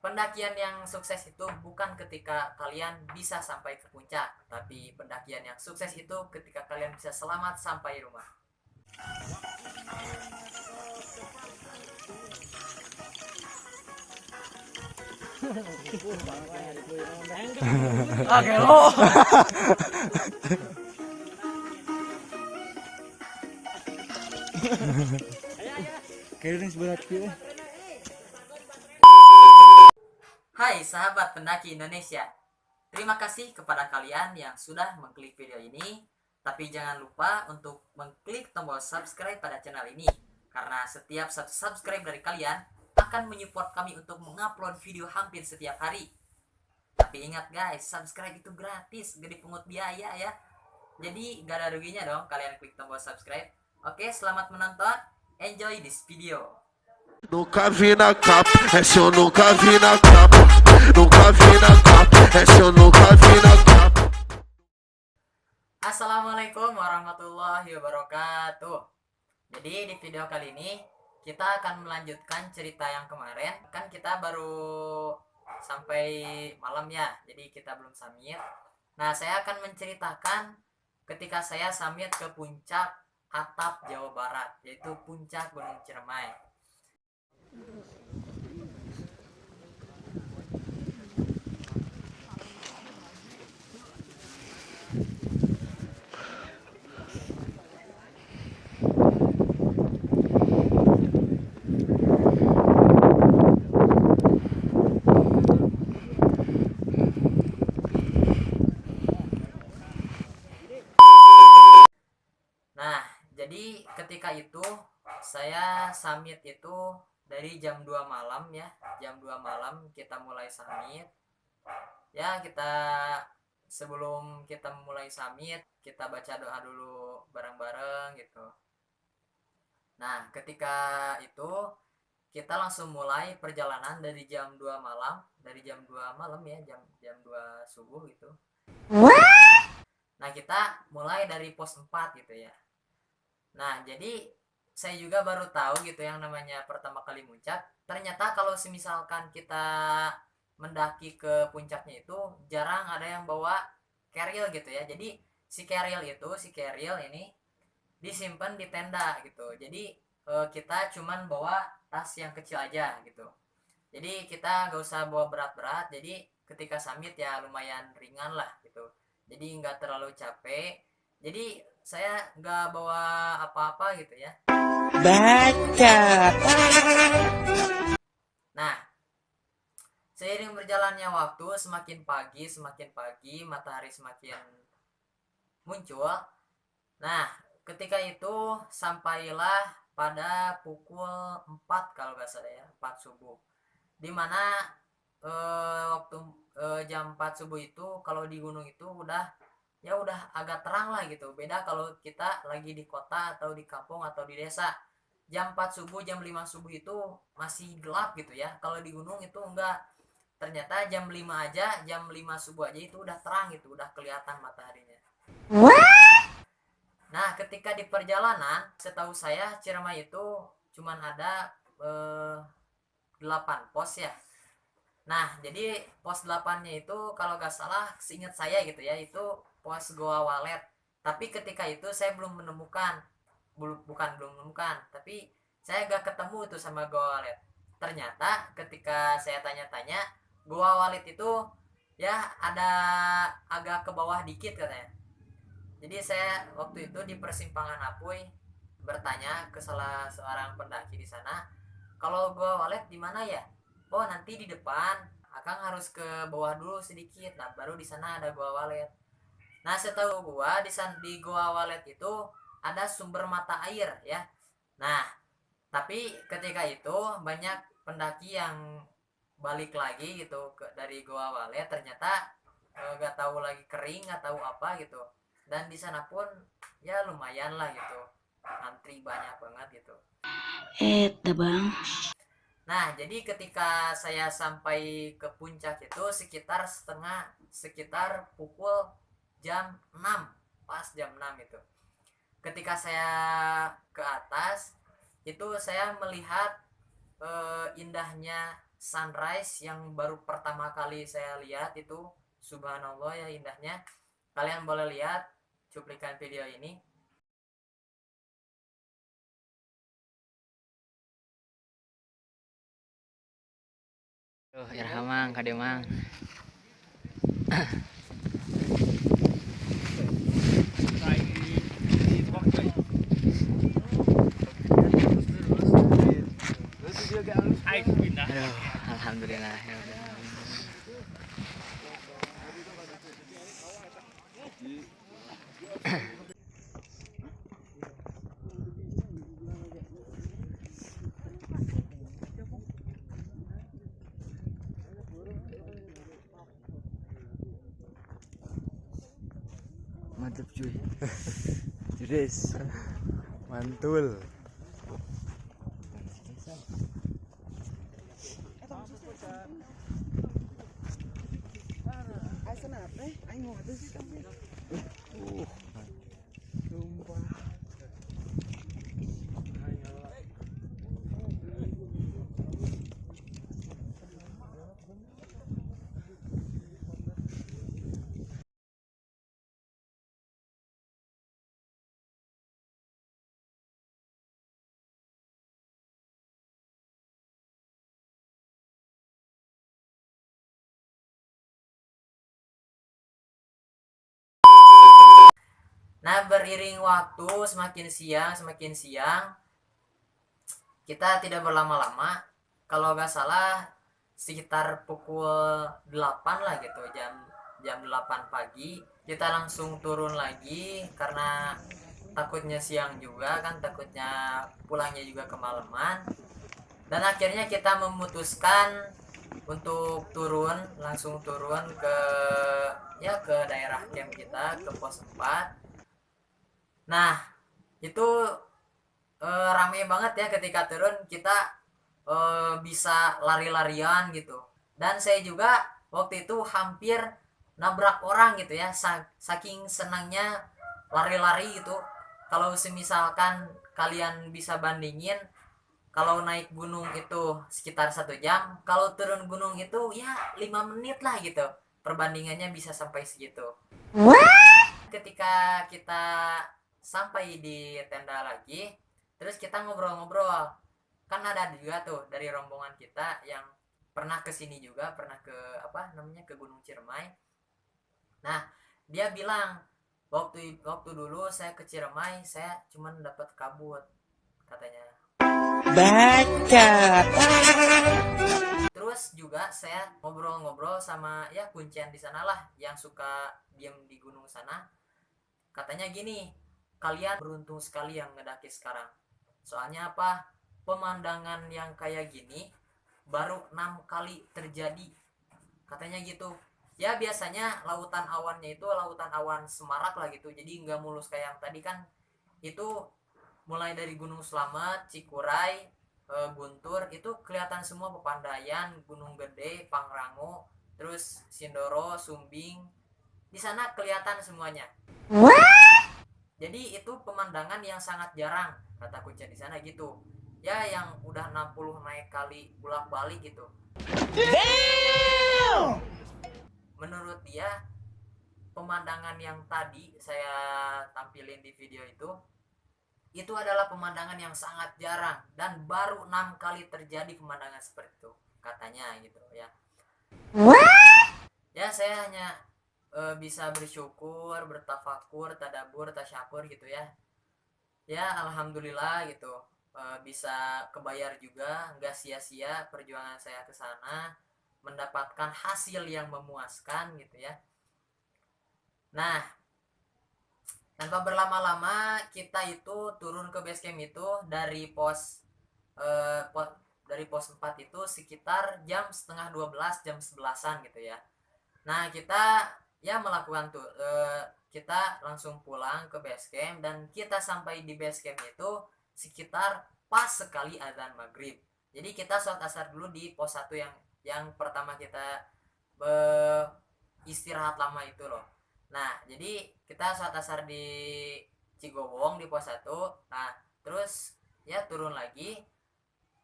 Pendakian yang sukses itu bukan ketika kalian bisa sampai ke puncak, tapi pendakian yang sukses itu ketika kalian bisa selamat sampai rumah. Oke lo. Kayaknya seberat gitu. Hai sahabat pendaki Indonesia, terima kasih kepada kalian yang sudah mengklik video ini. Tapi jangan lupa untuk mengklik tombol subscribe pada channel ini, karena setiap satu subscribe dari kalian akan menyupport kami untuk mengupload video hampir setiap hari. Tapi ingat guys, subscribe itu gratis, gak dipungut biaya ya. Jadi gak ada ruginya dong kalian klik tombol subscribe. Oke, selamat menonton, enjoy this video. Nunca vi na capa, essa eu nunca vi na capa. Nunca vi na capa, essa eu nunca vi na capa. Assalamualaikum warahmatullahi wabarakatuh. Jadi di video kali ini kita akan melanjutkan cerita yang kemarin. Kan kita baru sampai malam ya, jadi kita belum summit. Nah, saya akan menceritakan ketika saya summit ke puncak atap Jawa Barat, yaitu puncak Gunung Ciremai. Nah, jadi ketika itu saya summit itu dari jam 2 malam ya. Jam 2 malam kita mulai summit. Ya, kita sebelum kita mulai summit, kita baca doa dulu bareng-bareng gitu. Nah, ketika itu kita langsung mulai perjalanan dari jam 2 malam, dari jam 2 malam ya, jam 2 subuh gitu. Nah, kita mulai dari pos 4 gitu ya. Nah, jadi saya juga baru tahu gitu yang namanya pertama kali muncak. Ternyata kalau semisalkan kita mendaki ke puncaknya itu jarang ada yang bawa carrier gitu ya. Jadi si carrier ini disimpan di tenda gitu. Jadi kita cuman bawa tas yang kecil aja gitu. Jadi kita gak usah bawa berat-berat. Jadi ketika summit ya lumayan ringan lah gitu. Jadi nggak terlalu capek. Jadi saya nggak bawa apa-apa gitu ya. Baca. Nah, seiring berjalannya waktu, semakin pagi, matahari semakin muncul. Nah, ketika itu sampailah pada pukul 4 kalau nggak salah ya, 4 subuh. Dimana waktu jam 4 subuh itu kalau di gunung itu udah agak terang lah gitu. Beda kalau kita lagi di kota atau di kampung atau di desa. Jam 4 subuh, jam 5 subuh itu masih gelap gitu ya. Kalau di gunung itu enggak. Ternyata jam 5 aja, jam 5 subuh aja itu udah terang gitu, udah kelihatan mataharinya. Nah, ketika di perjalanan, setahu saya Ciremai itu cuman ada 8 pos ya. Nah, jadi pos 8-nya itu kalau gak salah seingat saya gitu ya, itu pos Goa Walet. Tapi ketika itu saya belum menemukan, belum menemukan, tapi saya gak ketemu tuh sama Goa Walet. Ternyata ketika saya tanya-tanya, Goa Walet itu ya ada agak ke bawah dikit katanya. Jadi saya waktu itu di persimpangan Apuy bertanya ke salah seorang pendaki di sana, kalau Goa Walet di mana ya? Oh, nanti di depan. Akang harus ke bawah dulu sedikit. Nah, baru di sana ada Goa Walet. Nah, setahu gua di Goa Walet itu ada sumber mata air ya. Nah, tapi ketika itu banyak pendaki yang balik lagi gitu dari Goa Walet, ternyata gak tahu lagi kering, gak tahu apa gitu. Dan di sana pun ya lumayan lah gitu. Antri banyak banget gitu. Bang. Nah, jadi ketika saya sampai ke puncak itu sekitar pukul jam 6, pas jam 6 itu. Ketika saya ke atas, itu saya melihat indahnya sunrise yang baru pertama kali saya lihat itu. Subhanallah ya indahnya. Kalian boleh lihat cuplikan video ini. Irhamang kademang. Aduh, alhamdulillah ya udah. Mantap cuy. Jures. Mantul. Sumpah. Nah, beriring waktu semakin siang, kita tidak berlama-lama. Kalau nggak salah sekitar pukul 8 lah gitu, jam 8 pagi kita langsung turun lagi karena takutnya siang juga kan, takutnya pulangnya juga kemalaman. Dan akhirnya kita memutuskan untuk langsung turun ke ke daerah camp kita, ke pos 4. Nah, itu rame banget ya ketika turun kita bisa lari-larian gitu. Dan saya juga waktu itu hampir nabrak orang gitu ya, saking senangnya lari-lari gitu. Kalau semisalkan kalian bisa bandingin, kalau naik gunung itu sekitar 1 jam, kalau turun gunung itu ya 5 menit lah gitu. Perbandingannya bisa sampai segitu. Ketika kita sampai di tenda lagi, terus kita ngobrol-ngobrol. Kan ada juga tuh dari rombongan kita yang pernah ke sini juga, pernah ke ke Gunung Ciremai. Nah, dia bilang waktu dulu saya ke Ciremai, saya cuma dapat kabut katanya. Baca. Terus juga saya ngobrol-ngobrol sama ya kuncian di sana lah yang suka diem di gunung sana. Katanya gini, kalian beruntung sekali yang ngedaki sekarang. Soalnya apa? Pemandangan yang kayak gini baru 6 kali terjadi. Katanya gitu. Ya biasanya lautan awannya itu lautan awan semarak lah gitu. Jadi nggak mulus kayak yang tadi kan. Itu mulai dari Gunung Slamet, Cikuray, Guntur itu kelihatan semua pepandayan, Gunung Gede, Pangrango, terus Sindoro, Sumbing. Di sana kelihatan semuanya. Jadi itu pemandangan yang sangat jarang kata kuncian di sana gitu. Ya yang udah 60 naik kali bolak-balik gitu. Menurut dia pemandangan yang tadi saya tampilin di video itu adalah pemandangan yang sangat jarang dan baru 6 kali terjadi pemandangan seperti itu katanya gitu ya. Ya saya hanya bisa bersyukur, bertafakur, tadabur, tasyakur gitu ya. Ya alhamdulillah gitu, bisa kebayar juga, nggak sia-sia perjuangan saya ke sana, mendapatkan hasil yang memuaskan gitu ya. Nah, tanpa berlama-lama kita itu turun ke base camp itu dari pos 4 itu sekitar jam setengah 12, jam 11-an gitu ya. Nah kita ya melakukan tuh kita langsung pulang ke base camp dan kita sampai di base camp itu sekitar pas sekali azan maghrib. Jadi kita sholat asar dulu di pos 1 yang pertama kita istirahat lama itu loh. Nah jadi kita sholat asar di Cigowong di pos 1. Nah terus ya turun lagi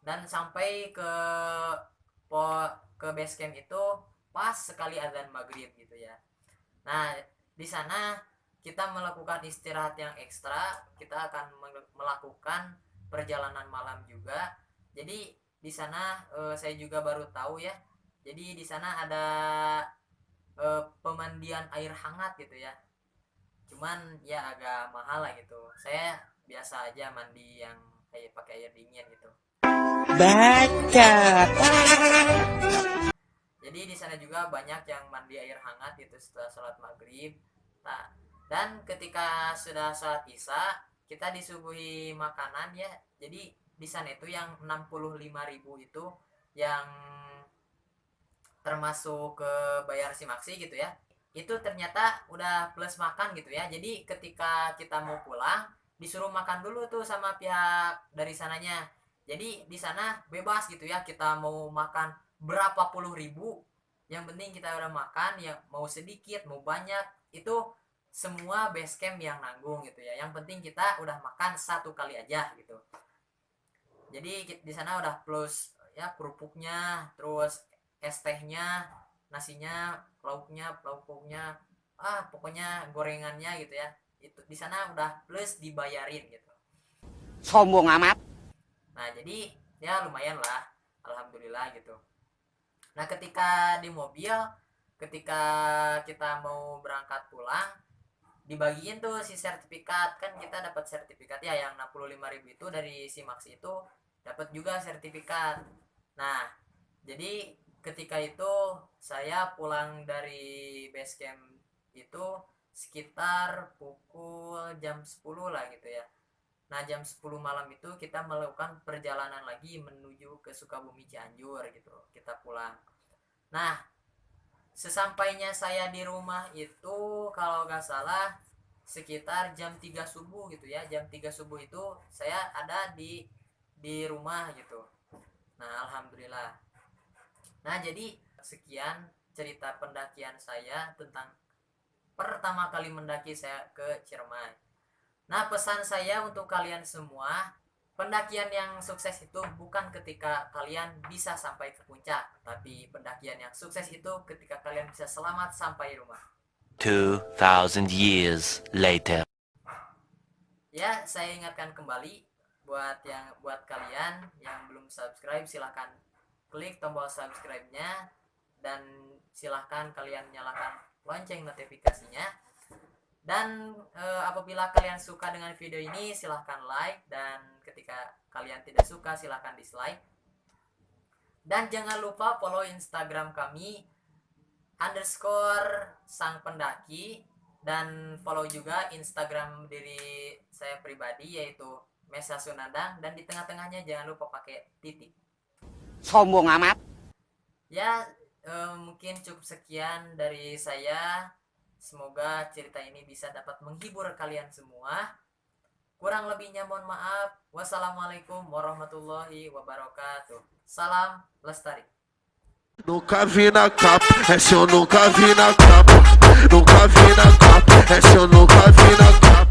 dan sampai ke ke base camp itu pas sekali azan maghrib gitu ya. Nah, di sana kita melakukan istirahat yang ekstra, kita akan melakukan perjalanan malam juga. Jadi di sana saya juga baru tahu ya. Jadi di sana ada pemandian air hangat gitu ya. Cuman ya agak mahal lah gitu. Saya biasa aja mandi yang kayak pakai air dingin gitu. Bacot. Jadi di sana juga banyak yang mandi air hangat gitu setelah sholat maghrib. Nah, dan ketika sudah sholat isya, kita disuguhi makanan ya. Jadi di sana itu yang 65.000 itu yang termasuk ke bayar simaksi gitu ya. Itu ternyata udah plus makan gitu ya. Jadi ketika kita mau pulang disuruh makan dulu tuh sama pihak dari sananya. Jadi di sana bebas gitu ya, kita mau makan berapa puluh ribu, yang penting kita udah makan, ya mau sedikit mau banyak itu semua base camp yang nanggung gitu ya. Yang penting kita udah makan satu kali aja gitu. Jadi di sana udah plus ya kerupuknya, terus es tehnya, nasinya, lauknya, pokoknya gorengannya gitu ya. Itu di sana udah plus dibayarin gitu. Sombong amat. Nah, jadi ya lumayan lah, alhamdulillah gitu. Nah, ketika di mobil, ketika kita mau berangkat pulang, dibagiin tuh si sertifikat. Kan kita dapat sertifikat ya, yang 65.000 itu dari Simaksi itu dapat juga sertifikat. Nah, jadi ketika itu saya pulang dari base camp itu sekitar pukul jam 10 lah gitu ya. Nah, jam 10 malam itu kita melakukan perjalanan lagi menuju ke Sukabumi Cianjur gitu. Kita pulang. Nah, sesampainya saya di rumah itu kalau nggak salah sekitar jam 3 subuh gitu ya. Jam 3 subuh itu saya ada di rumah gitu. Nah, alhamdulillah. Nah, jadi sekian cerita pendakian saya tentang pertama kali mendaki saya ke Ciremai. Nah, pesan saya untuk kalian semua, pendakian yang sukses itu bukan ketika kalian bisa sampai ke puncak, tapi pendakian yang sukses itu ketika kalian bisa selamat sampai rumah. 2,000 years later. Ya, saya ingatkan kembali buat kalian yang belum subscribe, silahkan klik tombol subscribe-nya dan silahkan kalian nyalakan lonceng notifikasinya. Dan apabila kalian suka dengan video ini silahkan like, dan ketika kalian tidak suka silahkan dislike. Dan jangan lupa follow Instagram kami _sangpendaki, dan follow juga Instagram diri saya pribadi yaitu Mesa Sunandang, dan di tengah-tengahnya jangan lupa pakai titik. Sombong amat. Ya, mungkin cukup sekian dari saya. Semoga cerita ini bisa dapat menghibur kalian semua. Kurang lebihnya mohon maaf. Wassalamualaikum warahmatullahi wabarakatuh. Salam lestari. Nunca vi na capa, essa eu nunca vi na capa. Nunca vi na capa, essa eu nunca vi na capa.